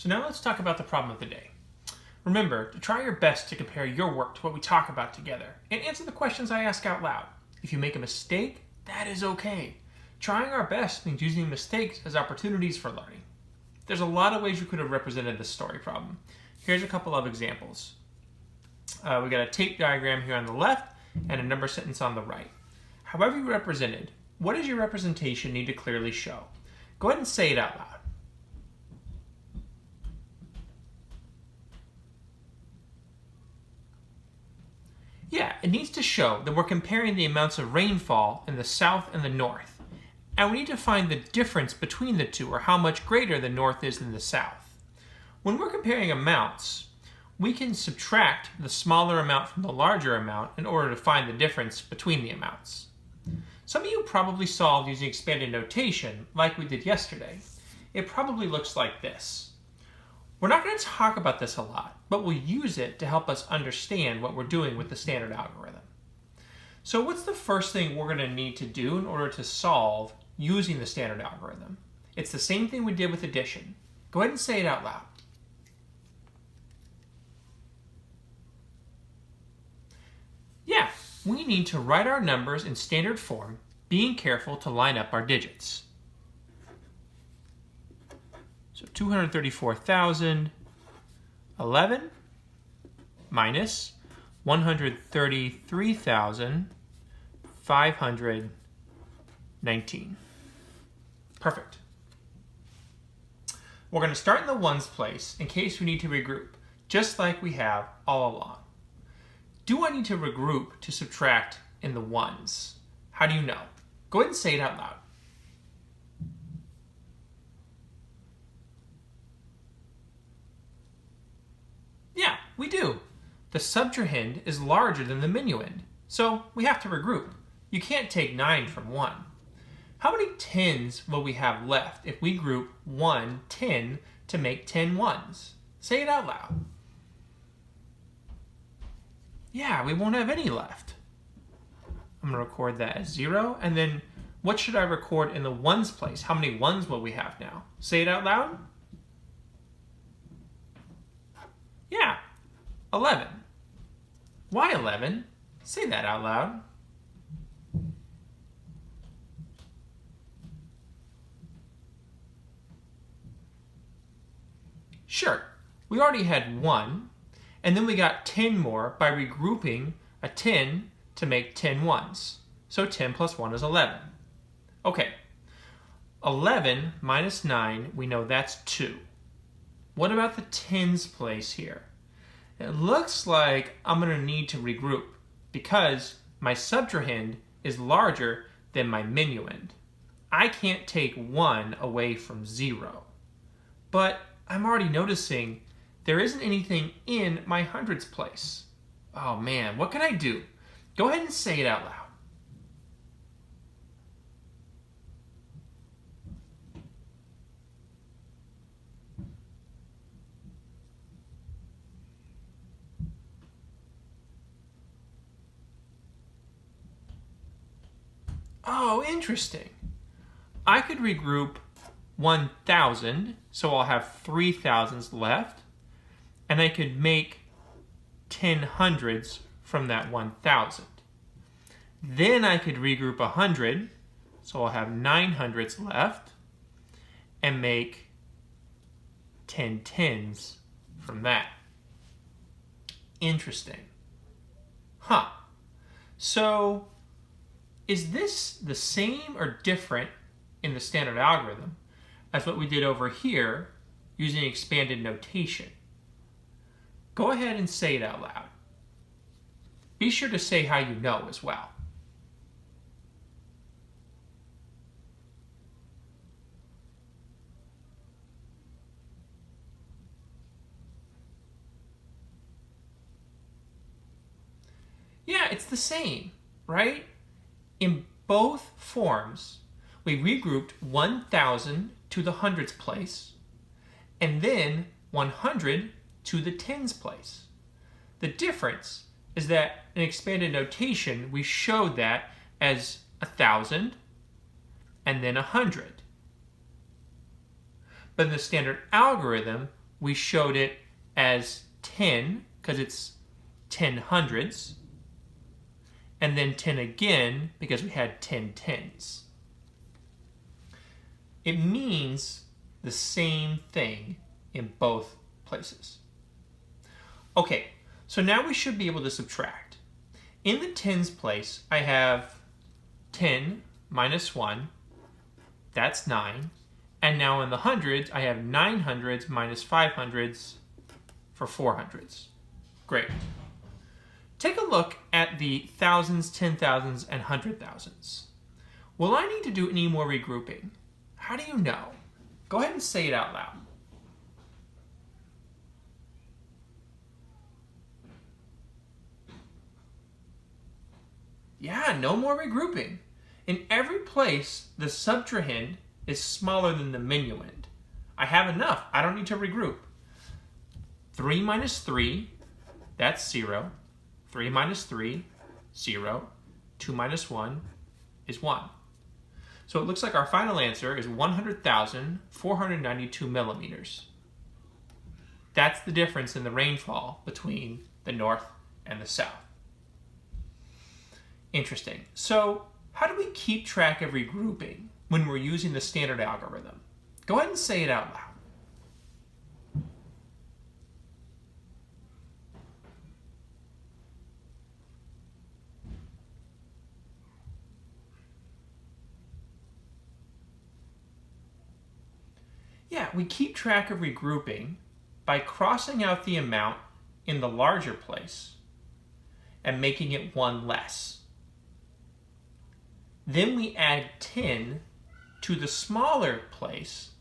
So now let's talk about the problem of the day. Remember to try your best to compare your work to what we talk about together and answer the questions I ask out loud. If you make a mistake, that is okay. Trying our best means using mistakes as opportunities for learning. There's a lot of ways you could have represented this story problem. Here's a couple of examples. We got a tape diagram here on the left and a number sentence on the right. However you represented, what does your representation need to clearly show? Go ahead and say it out loud. Yeah, it needs to show that we're comparing the amounts of rainfall in the south and the north. And we need to find the difference between the two, or how much greater the north is than the south. When we're comparing amounts, we can subtract the smaller amount from the larger amount in order to find the difference between the amounts. Some of you probably solved using expanded notation like we did yesterday. It probably looks like this. We're not going to talk about this a lot, but we'll use it to help us understand what we're doing with the standard algorithm. So what's the first thing we're going to need to do in order to solve using the standard algorithm? It's the same thing we did with addition. Go ahead and say it out loud. Yeah, we need to write our numbers in standard form, being careful to line up our digits. So 234,011 minus 133,519. Perfect. We're going to start in the ones place in case we need to regroup, just like we have all along. Do I need to regroup to subtract in the ones? How do you know? Go ahead and say it out loud. Yeah, we do. The subtrahend is larger than the minuend, so we have to regroup. You can't take 9 from 1. How many 10s will we have left if we group 1 10 to make 10 ones? Say it out loud. Yeah, we won't have any left. I'm going to record that as 0, and then what should I record in the ones place? How many ones will we have now? Say it out loud. Yeah, 11. Why 11? Say that out loud. Sure, we already had 1, and then we got 10 more by regrouping a 10 to make 10 ones. So 10 plus 1 is 11. Okay, 11 minus 9, we know that's 2. What about the tens place here? It looks like I'm going to need to regroup because my subtrahend is larger than my minuend. I can't take 1 away from 0. But I'm already noticing there isn't anything in my hundreds place. Oh man, what can I do? Go ahead and say it out loud. Oh, interesting. I could regroup 1,000, so I'll have 3,000s left, and I could make 10 hundreds from that 1,000. Then I could regroup 100, so I'll have 900s left, and make 10 tens from that. Interesting. Huh. So, is this the same or different in the standard algorithm as what we did over here using expanded notation? Go ahead and say it out loud. Be sure to say how you know as well. Yeah, it's the same, right? In both forms, we regrouped 1,000 to the hundreds place, and then 100 to the tens place. The difference is that in expanded notation, we showed that as 1,000 and then 100. But in the standard algorithm, we showed it as 10 because it's 10 hundredths, and then 10 again because we had 10 tens. It means the same thing in both places. Okay, so now we should be able to subtract. In the tens place, I have 10 minus 1, that's 9. And now in the hundreds, I have 9 hundredths minus 5 hundredths for 4 hundredths. Great. Take a look at the thousands, 10,000s, and 100,000s. Will I need to do any more regrouping? How do you know? Go ahead and say it out loud. Yeah, no more regrouping. In every place, the subtrahend is smaller than the minuend. I have enough. I don't need to regroup. 3 minus 3, that's 0. 3 minus 3, 0. 2 minus 1 is 1. So it looks like our final answer is 100,492 millimeters. That's the difference in the rainfall between the north and the south. Interesting. So how do we keep track of regrouping when we're using the standard algorithm? Go ahead and say it out loud. Yeah, we keep track of regrouping by crossing out the amount in the larger place and making it one less. Then we add 10 to the smaller place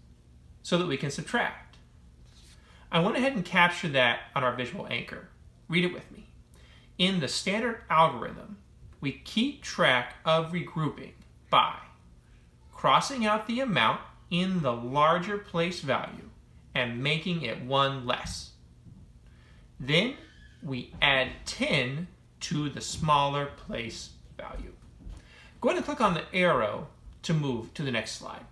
so that we can subtract. I went ahead and captured that on our visual anchor. Read it with me. In the standard algorithm, we keep track of regrouping by crossing out the amount in the larger place value and making it one less. Then we add 10 to the smaller place value. Go ahead and click on the arrow to move to the next slide.